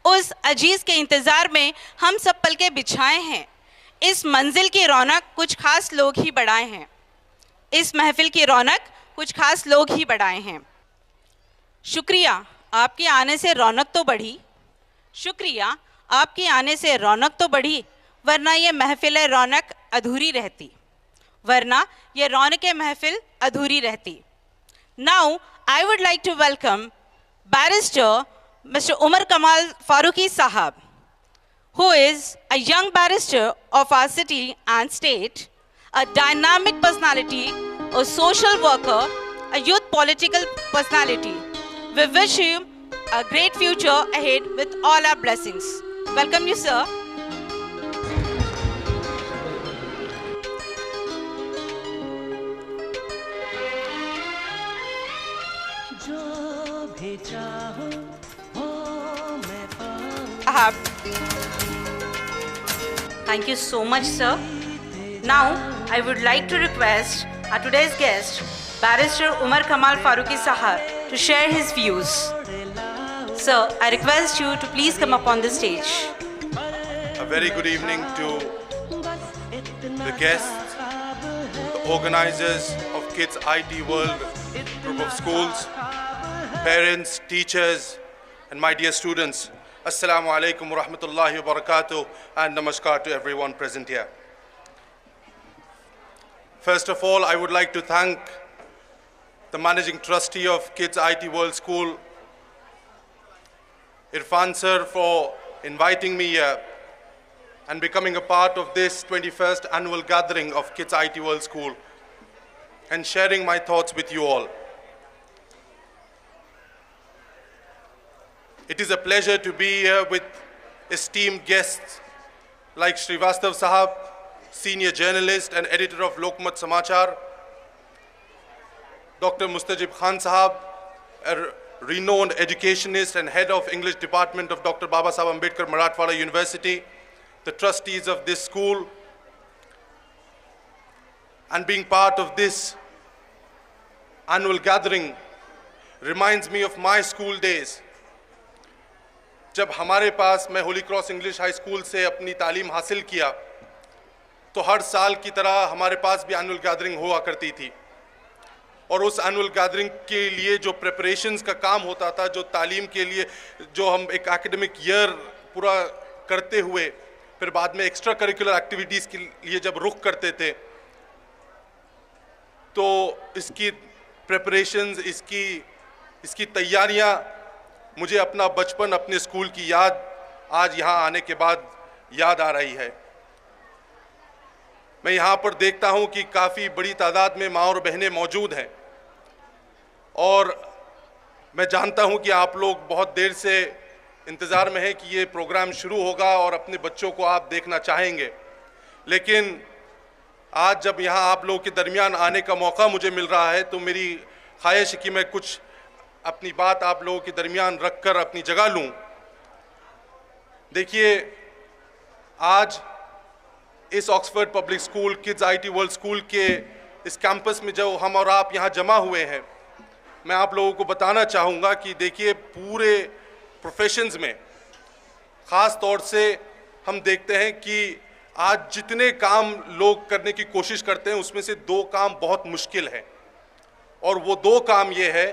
उस अजीज़ के इंतज़ार में हम सब पलके बिछाए हैं। इस मंजिल की रौनक कुछ खास लोग ही बढ़ाए हैं। इस महफिल की रौनक कुछ खास लोग ही बढ़ाए हैं। शुक्रिया, आपके आने से रौनक तो बढ़ी। शुक्रिया, आपके आने से रौनक तो बढ़ी, वरना ये महफिल रौनक अधूरी रहती। वरना ये रौनक महफिल अधूरी रहती। Now, I would like to welcome Barrister Mr. Umar Kamal Farooqi Sahab, who is a young barrister of our city and state, a dynamic personality, a social worker, a youth political personality. We wish you a great future ahead with all our blessings. Welcome you, sir. Thank you so much, sir. Now, I would like to request our today's guest, Barrister Umar Kamal Farooqi Sahab, to share his views. Sir, I request you to please come up on the stage. A very good evening to the guests, the organizers of Kids IT World group of schools, parents, teachers, and my dear students. Assalamu alaikum wa rahmatullahi wa barakatuh, and namaskar to everyone present here. First of all, I would like to thank the managing trustee of Kids IT World School, Irfan sir, for inviting me here and becoming a part of this 21st annual gathering of Kids IT World School and sharing my thoughts with you all. It is a pleasure to be here with esteemed guests like Srivastav Sahab, senior journalist and editor of Lokmat Samachar, Dr. Mustajib Khan Sahab, a renowned educationist and head of English department of Dr. Baba Saheb Ambedkar Marathwada University, the trustees of this school, and being part of this annual gathering reminds me of my school days. जब हमारे पास मैं Holi cross English high school से अपनी तालीम हासिल किया तो हर साल की तरह हमारे पास भी एनुअल गैदरिंग हुआ करती थी और उस एनुअल गैदरिंग के लिए जो प्रिपरेशंस का काम होता था, जो तालीम के लिए जो हम एक एकेडमिक ईयर पूरा करते हुए फिर बाद में एक्स्ट्रा करिकुलर एक्टिविटीज़ के लिए जब रुख करते थे, तो इसकी प्रिपरेशंस, इसकी तैयारियां मुझे अपना बचपन, अपने स्कूल की याद आज यहाँ आने के बाद याद आ रही है। मैं यहाँ पर देखता हूँ कि काफ़ी बड़ी तादाद में माँ और बहनें मौजूद हैं और मैं जानता हूँ कि आप लोग बहुत देर से इंतज़ार में हैं कि ये प्रोग्राम शुरू होगा और अपने बच्चों को आप देखना चाहेंगे, लेकिन आज जब यहाँ आप लोगों के दरमियान आने का मौका मुझे मिल रहा है तो मेरी ख्वाहिश है कि मैं कुछ अपनी बात आप लोगों के दरमियान रखकर अपनी जगह लूं। देखिए, आज इस Oxford public school kids IT world school के इस कैंपस में जो हम और आप यहाँ जमा हुए हैं, मैं आप लोगों को बताना चाहूँगा कि देखिए, पूरे प्रोफेशंस में ख़ास तौर से हम देखते हैं कि आज जितने काम लोग करने की कोशिश करते हैं उसमें से दो काम बहुत मुश्किल हैं और वो दो काम ये है,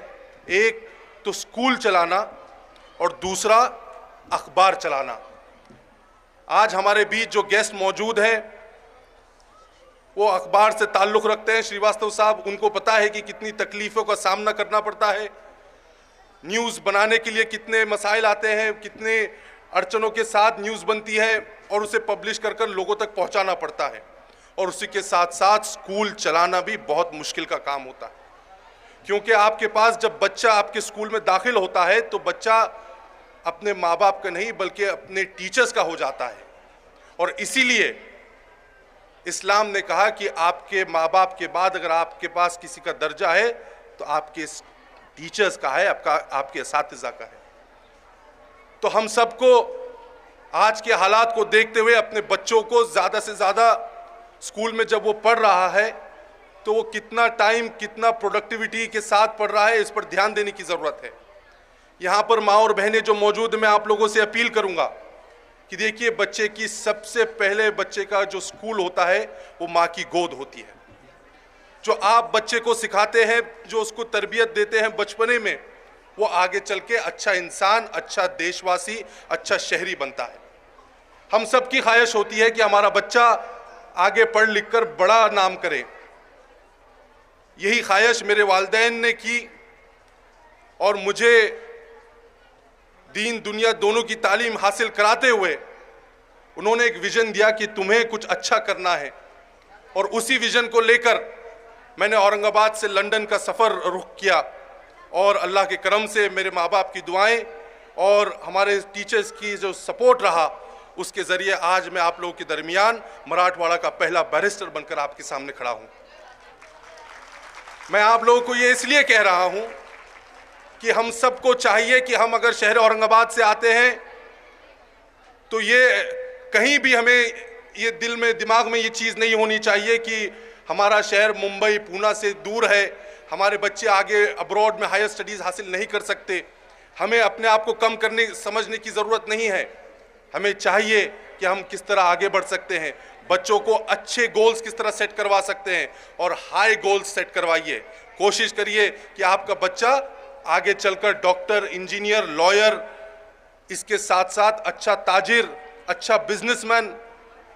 एक तो स्कूल चलाना और दूसरा अखबार चलाना। आज हमारे बीच जो गेस्ट मौजूद हैं वो अखबार से ताल्लुक़ रखते हैं। श्रीवास्तव साहब, उनको पता है कि कितनी तकलीफ़ों का सामना करना पड़ता है, न्यूज़ बनाने के लिए कितने मसाइल आते हैं, कितने अड़चनों के साथ न्यूज़ बनती है और उसे पब्लिश कर कर लोगों तक पहुंचाना पड़ता है, और उसी के साथ साथ स्कूल चलाना भी बहुत मुश्किल का काम होता है, क्योंकि आपके पास जब बच्चा आपके स्कूल में दाखिल होता है तो बच्चा अपने माँ बाप का नहीं बल्कि अपने टीचर्स का हो जाता है। और इसीलिए इस्लाम ने कहा कि आपके माँ बाप के बाद अगर आपके पास किसी का दर्जा है तो आपके टीचर्स का है, आपके असातिज़ा का है। तो हम सबको आज के हालात को देखते हुए अपने बच्चों को ज़्यादा से ज़्यादा स्कूल में जब वो पढ़ रहा है तो वो कितना टाइम, कितना प्रोडक्टिविटी के साथ पढ़ रहा है, इस पर ध्यान देने की ज़रूरत है। यहाँ पर माँ और बहनें जो मौजूद, मैं आप लोगों से अपील करूँगा कि देखिए, बच्चे की सबसे पहले बच्चे का जो स्कूल होता है वो माँ की गोद होती है। जो आप बच्चे को सिखाते हैं, जो उसको तरबियत देते हैं बचपने में, वो आगे चल के अच्छा इंसान, अच्छा देशवासी, अच्छा शहरी बनता है। हम सब की ख्वाहिश होती है कि हमारा बच्चा आगे पढ़ लिख कर बड़ा नाम करे। यही ख्वाहिश मेरे वालिदैन ने की और मुझे दीन दुनिया दोनों की तालीम हासिल कराते हुए उन्होंने एक विजन दिया कि तुम्हें कुछ अच्छा करना है, और उसी विजन को लेकर मैंने औरंगाबाद से लंदन का सफ़र रुख किया, और अल्लाह के करम से मेरे माँ बाप की दुआएं और हमारे टीचर्स की जो सपोर्ट रहा, उसके ज़रिए आज मैं आप लोगों के दरमियान मराठवाड़ा का पहला बैरिस्टर बनकर आपके सामने खड़ा हूँ। मैं आप लोगों को ये इसलिए कह रहा हूँ कि हम सबको चाहिए कि हम अगर शहर औरंगाबाद से आते हैं तो ये कहीं भी हमें ये दिल में, दिमाग में ये चीज़ नहीं होनी चाहिए कि हमारा शहर मुंबई, पूना से दूर है, हमारे बच्चे आगे अब्रॉड में हायर स्टडीज़ हासिल नहीं कर सकते। हमें अपने आप को कम करने समझने की ज़रूरत नहीं है। हमें चाहिए कि हम किस तरह आगे बढ़ सकते हैं, बच्चों को अच्छे गोल्स किस तरह सेट करवा सकते हैं, और हाई गोल्स सेट करवाइए। कोशिश करिए कि आपका बच्चा आगे चलकर डॉक्टर, इंजीनियर, लॉयर, इसके साथ साथ अच्छा ताजिर, अच्छा बिजनेसमैन,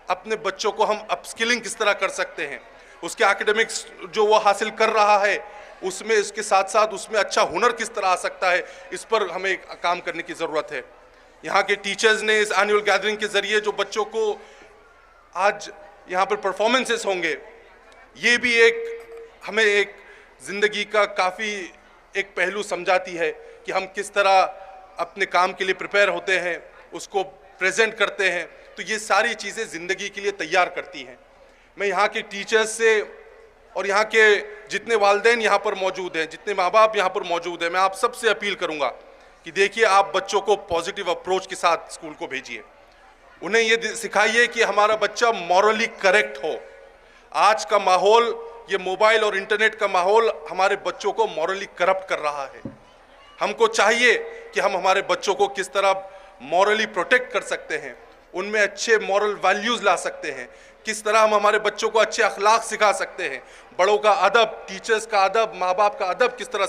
अपने बच्चों को हम अपस्किलिंग किस तरह कर सकते हैं, उसके एकेडमिक्स जो वो हासिल कर रहा है उसमें, इसके साथ साथ उसमें अच्छा हुनर किस तरह आ सकता है, इस पर हमें काम करने की ज़रूरत है। यहाँ के टीचर्स ने इस एनुअल गैदरिंग के ज़रिए जो बच्चों को आज यहाँ पर परफॉर्मेंसेस होंगे, ये भी एक हमें एक ज़िंदगी का काफ़ी एक पहलू समझाती है कि हम किस तरह अपने काम के लिए प्रिपेयर होते हैं, उसको प्रेजेंट करते हैं। तो ये सारी चीज़ें ज़िंदगी के लिए तैयार करती हैं। मैं यहाँ के टीचर्स से और यहाँ के जितने वालिदैन यहाँ पर मौजूद हैं, जितने माँ बाप यहाँ पर मौजूद हैं, मैं आप सबसे अपील करूँगा कि देखिए, आप बच्चों को पॉजिटिव अप्रोच के साथ स्कूल को भेजिए। उन्हें ये सिखाइए कि हमारा बच्चा मॉरली करेक्ट हो। आज का माहौल, ये मोबाइल और इंटरनेट का माहौल हमारे बच्चों को मॉरली करप्ट कर रहा है। हमको चाहिए कि हम हमारे बच्चों को किस तरह मॉरली प्रोटेक्ट कर सकते हैं, उनमें अच्छे मॉरल वैल्यूज़ ला सकते हैं, किस तरह हम हमारे बच्चों को अच्छे अखलाक सिखा सकते हैं, बड़ों का अदब, टीचर्स का अदब, माँ बाप का अदब किस तरह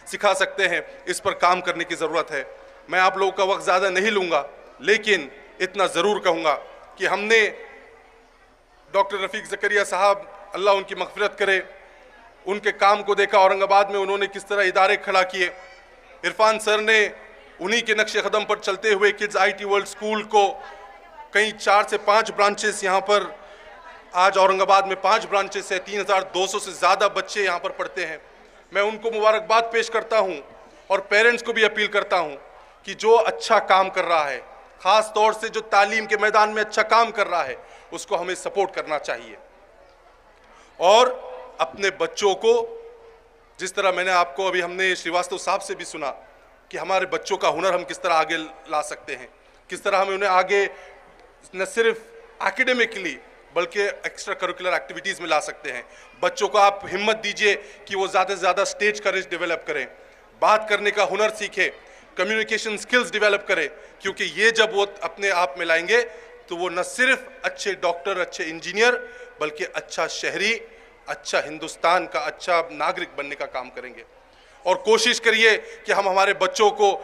सिखा सकते हैं, इस पर काम करने की ज़रूरत है। मैं आप लोगों का वक्त ज़्यादा नहीं लूँगा, लेकिन इतना ज़रूर कहूँगा कि हमने डॉक्टर रफ़ीक ज़करिया साहब, अल्लाह उनकी मग़फ़िरत करे, उनके काम को देखा। औरंगाबाद में उन्होंने किस तरह इदारे खड़ा किए। इरफान सर ने उन्हीं के नक्शे कदम पर चलते हुए किड्स IT वर्ल्ड स्कूल को कहीं 4 से 5 ब्रांचेस, यहाँ पर आज औरंगाबाद में 5 ब्रांचेस है, 3200 से ज़्यादा बच्चे यहाँ पर पढ़ते हैं। मैं उनको मुबारकबाद पेश करता हूँ और पेरेंट्स को भी अपील करता हूँ कि जो अच्छा काम कर रहा है, ख़ास तौर से जो तालीम के मैदान में अच्छा काम कर रहा है, उसको हमें सपोर्ट करना चाहिए। और अपने बच्चों को, जिस तरह मैंने आपको अभी हमने श्रीवास्तव साहब से भी सुना कि हमारे बच्चों का हुनर हम किस तरह आगे ला सकते हैं, किस तरह हमें उन्हें आगे न सिर्फ एकेडमिकली बल्कि एक्स्ट्रा करिकुलर एक्टिविटीज़ में ला सकते हैं। बच्चों को आप हिम्मत दीजिए कि वो ज़्यादा से ज़्यादा स्टेज करेज डेवलप करें, बात करने का हुनर सीखें, कम्युनिकेशन स्किल्स डेवलप करें, क्योंकि ये जब वो अपने आप में लाएंगे तो वो न सिर्फ अच्छे डॉक्टर, अच्छे इंजीनियर, बल्कि अच्छा शहरी, अच्छा हिंदुस्तान का अच्छा नागरिक बनने का काम करेंगे। और कोशिश करिए कि हम हमारे बच्चों को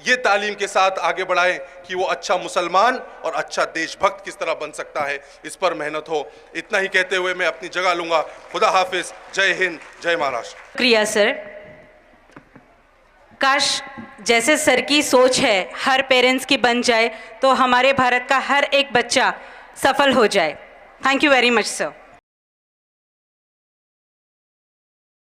ये तालीम के साथ आगे बढ़ाएं कि वो अच्छा मुसलमान और अच्छा देशभक्त किस तरह बन सकता है, इस पर मेहनत हो। इतना ही कहते हुए मैं अपनी जगह लूँगा। खुदा हाफिज, जय हिंद, जय महाराष्ट्र। शुक्रिया सर। काश जैसे सर की सोच है हर पेरेंट्स की बन जाए तो हमारे भारत का हर एक बच्चा सफल हो जाए। Thank you very much sir.